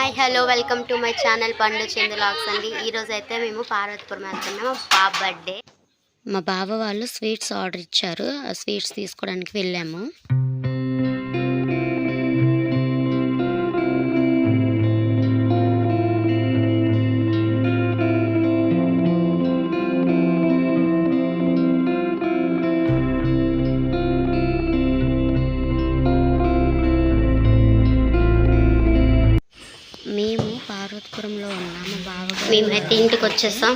Hi hello welcome to my channel పండు Chandu vlogs అండి. ఈరోజు అయితే మేము పార్వతీపురం వెళ్తున్నాము. మా బావ బర్త్డే. మా బావ వాళ్ళు స్వీట్స్ ఆర్డర్ ఇచ్చారు. ఆ స్వీట్స్ తీసుకోవడానికి వెళ్ళాము. మేము పార్వతీపురంలో ఉన్నాము. బావ మేమైతే ఇంటికి వచ్చేసాం.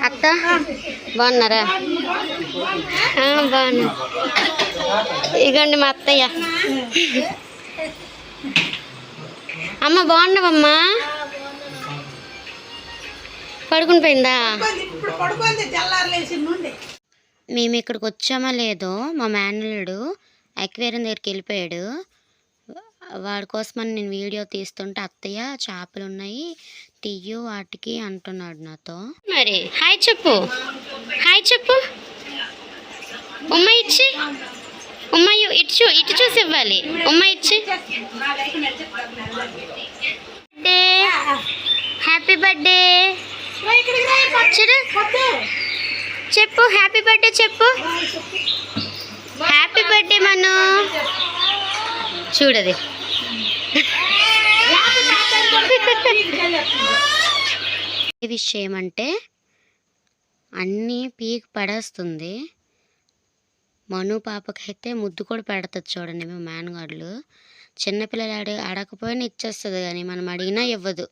అత్త బాగున్నారా? బాగున్నా. ఇగోండి మా అత్తయ్య. అమ్మ బాగున్నావమ్మా? పడుకుని పోయిందా? మేము ఇక్కడికి వచ్చామా లేదో మా మేనల్లుడు అక్వేరియం దగ్గరికి వెళ్ళిపోయాడు. వాడి కోసమని నేను వీడియో తీస్తుంటే అత్తయ్య చేపలు ఉన్నాయి తీయు వాటికి అంటున్నాడు నాతో. మరి హాయ్ చెప్పు, హాయ్ చెప్పు. ఉమ్మ ఇచ్చి, ఉమ్మ ఇటు చూసి ఇవ్వాలి. ఉమ్మ ఇచ్చి. హ్యాపీ బర్త్డే చూడు, చెప్పు హ్యాపీ బర్త్డే చెప్పు. హ్యాపీ బర్త్డే మను చూడది. ఏ విషయం అంటే అన్నీ పీక్ పడేస్తుంది. మను పాపకైతే ముద్దు కూడా పెడతాది చూడండి. మేము మేనగాళ్ళు చిన్నపిల్లలు అడగకపోయినా ఇచ్చేస్తుంది, కానీ మనం అడిగినా ఇవ్వదు.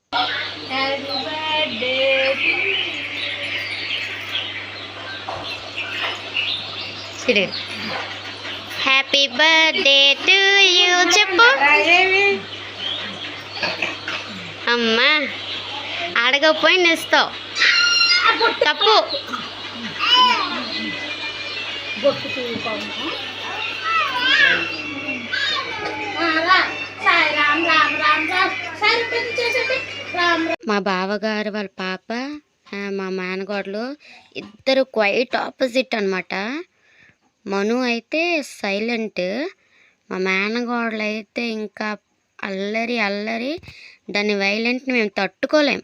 హ్యాపీ బర్త్డే టు యూ చెప్పు. అమ్మా అడగకపోయినా ఇస్తావు, తప్పు. మా బావగారు వాళ్ళ పాప మా మేనగోడలు ఇద్దరు క్వైట్ ఆపోజిట్ అనమాట. మను అయితే సైలెంట్, మా మేనగోడలు అయితే ఇంకా అల్లరి అల్లరి. దాని వైలెంట్ని మేము తట్టుకోలేం.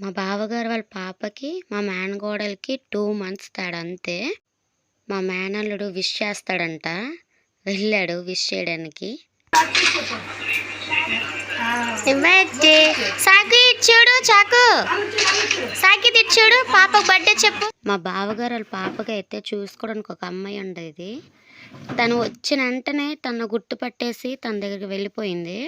మా బావగారు వాళ్ళ పాపకి మా మేనగోడలకి 2 months తేడా అంతే. మా మేనల్లుడు విష్ చేస్తాడంట, వెళ్ళాడు విష్ చేయడానికి. సాకి ఇచ్చాడు, చాకు సాకి తెచ్చాడు. పాపకు బర్త్డే చెప్పు. మా బావగారు వాళ్ళ పాపకి అయితే చూసుకోవడానికి ఒక అమ్మాయి ఉండేది. తను వచ్చిన వెంటనే తను గుర్తుపట్టేసి తన దగ్గరికి వెళ్ళిపోయింది.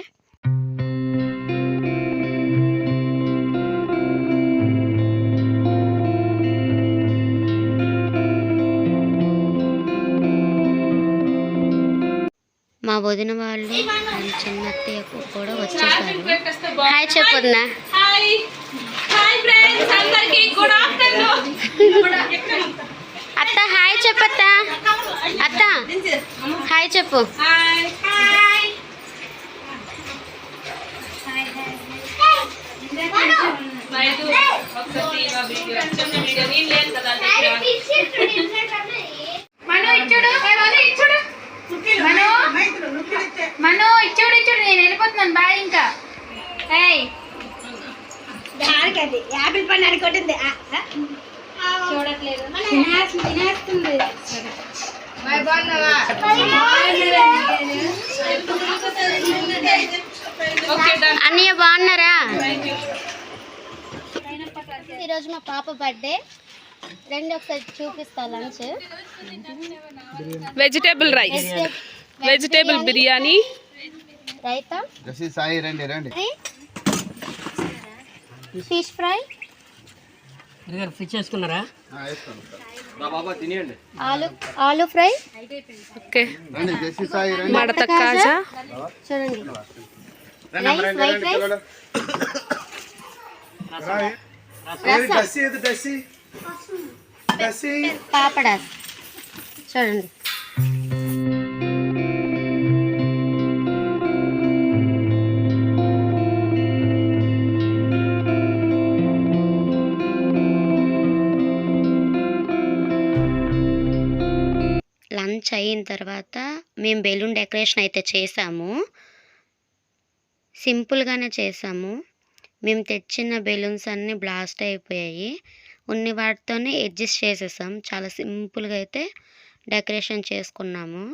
మా వదిన వాళ్ళు చిన్నత్తయ్య కూడా వచ్చేసారు. హాయ్ చెప్పొద్దునా. అత్త హాయ్ చెప్పత్తా. అత్త హాయ్ చెప్పు. మను ఇచ్చుడు నేను వెళ్ళిపోతున్నాను. బాయ్. ఇంకా యాపిల్ పండు అనుకుంటుంది, చూడట్లేదు, తినేస్తుంది. అన్నయ్య బాగున్నారా? ఈరోజు మా పాప బర్త్డే. రెండు ఒకసారి చూపిస్తా. Lunch vegetable rice, vegetable biryani, raita, Jassi Sai రండి రండి. ఫిష్ ఫ్రై, ఫిష్ చేసుకున్నారా? బాబా తినేయండి. ఆలు ఫ్రై, ఓకే. రండి జసి సాయి రండి. మడత కాజా చూడండి, రండి రైస్, రండి వైట్ రైస్, రసం, పాపడాస్ చూడండి. లంచ్ అయిన తర్వాత మేము బెలూన్ డెకరేషన్ అయితే చేసాము. సింపుల్గానే చేసాము. మేము తెచ్చిన బెలూన్స్ అన్నీ బ్లాస్ట్ అయిపోయాయి. ఉన్ని వాటితోనే అడ్జస్ట్ చేసేసాం. చాలా సింపుల్గా అయితే డెకరేషన్ చేసుకున్నాము.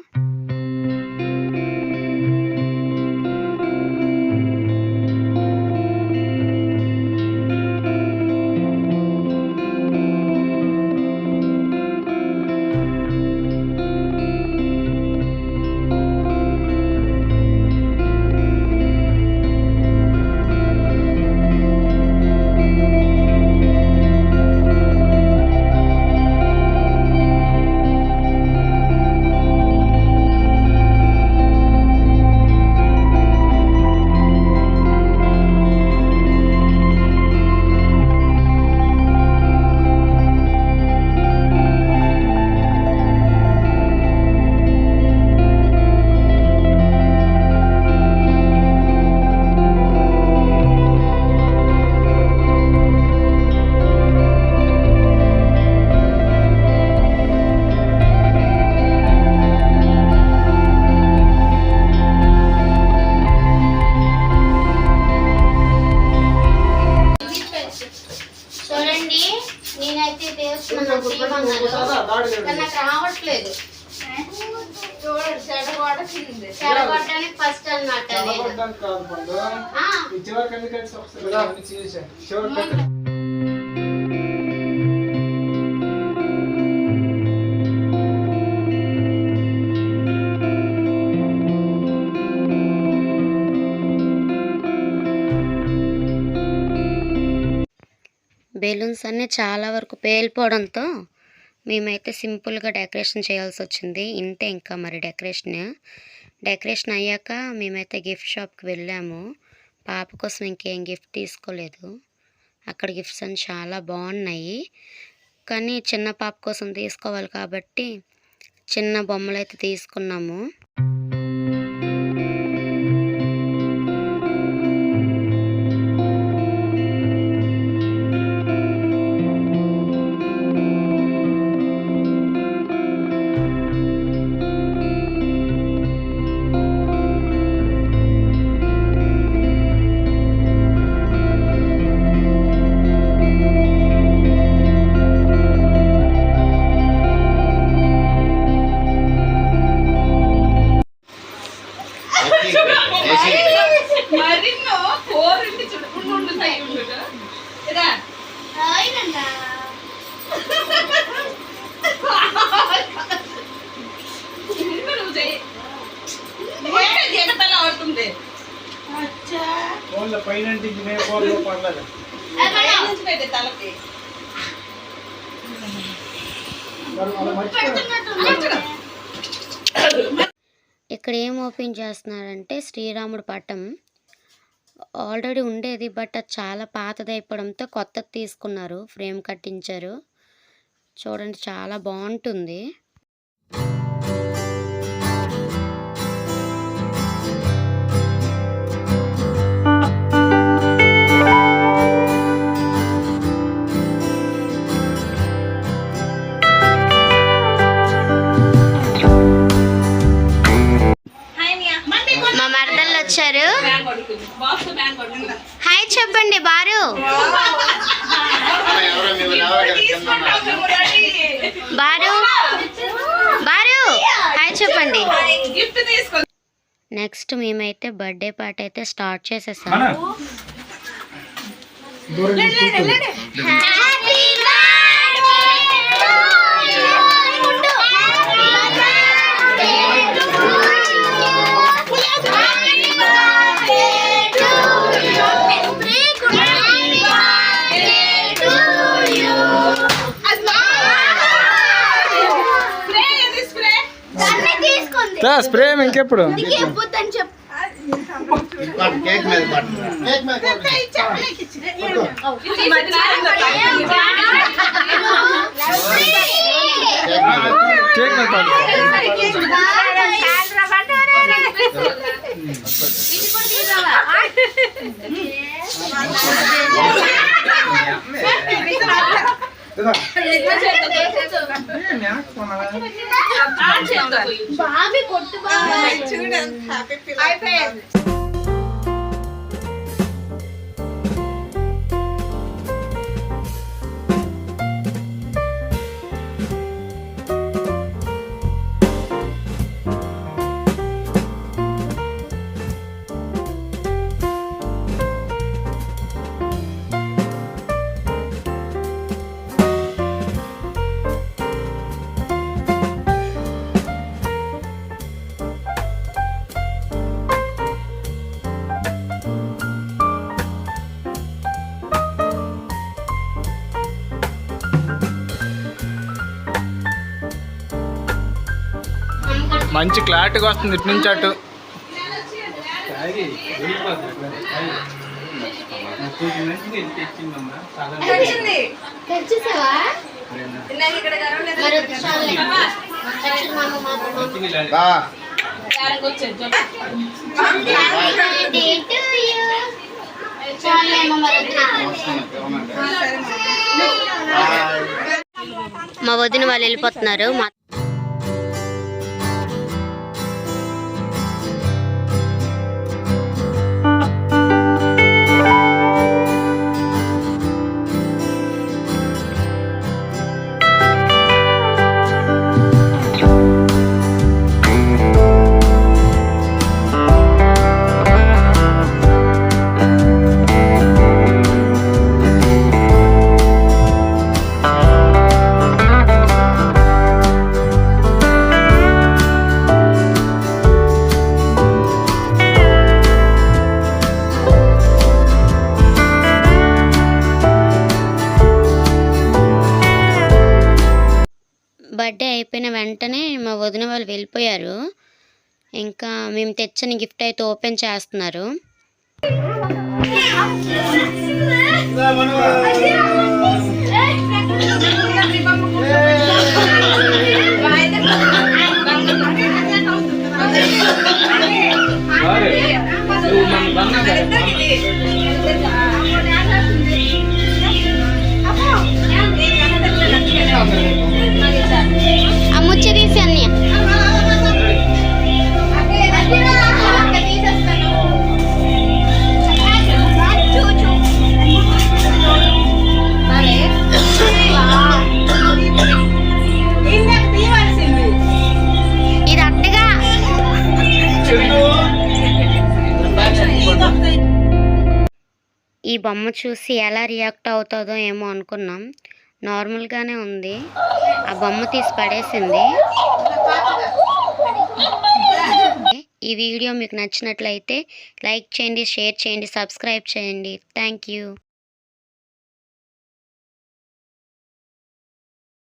చూడండి, నేనైతే దేవస్థానం చేయమన్నాను కానీ నాకు రావట్లేదు. చెడగొట్టడానికి ఫస్ట్ అన్నమాట బెలూన్స్ అన్నీ చాలా వరకు పేలిపోవడంతో మేమైతే సింపుల్గా డెకరేషన్ చేయాల్సి వచ్చింది. ఇంతే ఇంకా మరి డెకరేషన్ అయ్యాక మేమైతే గిఫ్ట్ షాప్కి వెళ్ళాము. పాప కోసం ఇంకేం గిఫ్ట్ తీసుకోలేదు. అక్కడ గిఫ్ట్స్ అన్నీ చాలా బాగున్నాయి. కానీ చిన్న పాప కోసం తీసుకోవాలి కాబట్టి చిన్న బొమ్మలు అయితే తీసుకున్నాము. ఇక్కడ ఏం ఓపెన్ చేస్తున్నారంటే శ్రీరాముడు పటం ఆల్రెడీ ఉండేది, బట్ అది చాలా పాతదైపోవడంతో కొత్తది తీసుకున్నారు, ఫ్రేమ్ కట్టించారు. చూడండి చాలా బాగుంటుంది. మా మరదళ్ళు వచ్చారు. హాయ్ చెప్పండి బారు. బారు బారు హాయ్ చెప్పండి. నెక్స్ట్ మేమైతే బర్త్డే పార్టీ అయితే స్టార్ట్ చేసేసాము. స్ప్రే ఇంకెప్పుడు కేక్ మీద కేక్ మీద కేక్ మీద పట్టు. మంచి క్లారిటీగా వస్తుంది ఇటు నుంచి అటు. మా వదిన వాళ్ళు వెళ్ళిపోతున్నారు. బర్త్డే అయిపోయిన వెంటనే మా వదిన వాళ్ళు వెళ్ళిపోయారు. ఇంకా మేము తెచ్చిన గిఫ్ట్ అయితే ఓపెన్ చేస్తున్నారు. ఆ ముచ్చి తీసి అన్నయ్య. ఇది అట్టగా ఈ బొమ్మ చూసి ఎలా రియాక్ట్ అవుతుందో ఏమో అనుకున్నాం. నార్మల్గానే ఉంది. ఆ బొమ్మ తీసి పడేసింది. ఈ వీడియో మీకు నచ్చినట్లయితే లైక్ చేయండి, షేర్ చేయండి, సబ్స్క్రైబ్ చేయండి. Thank you.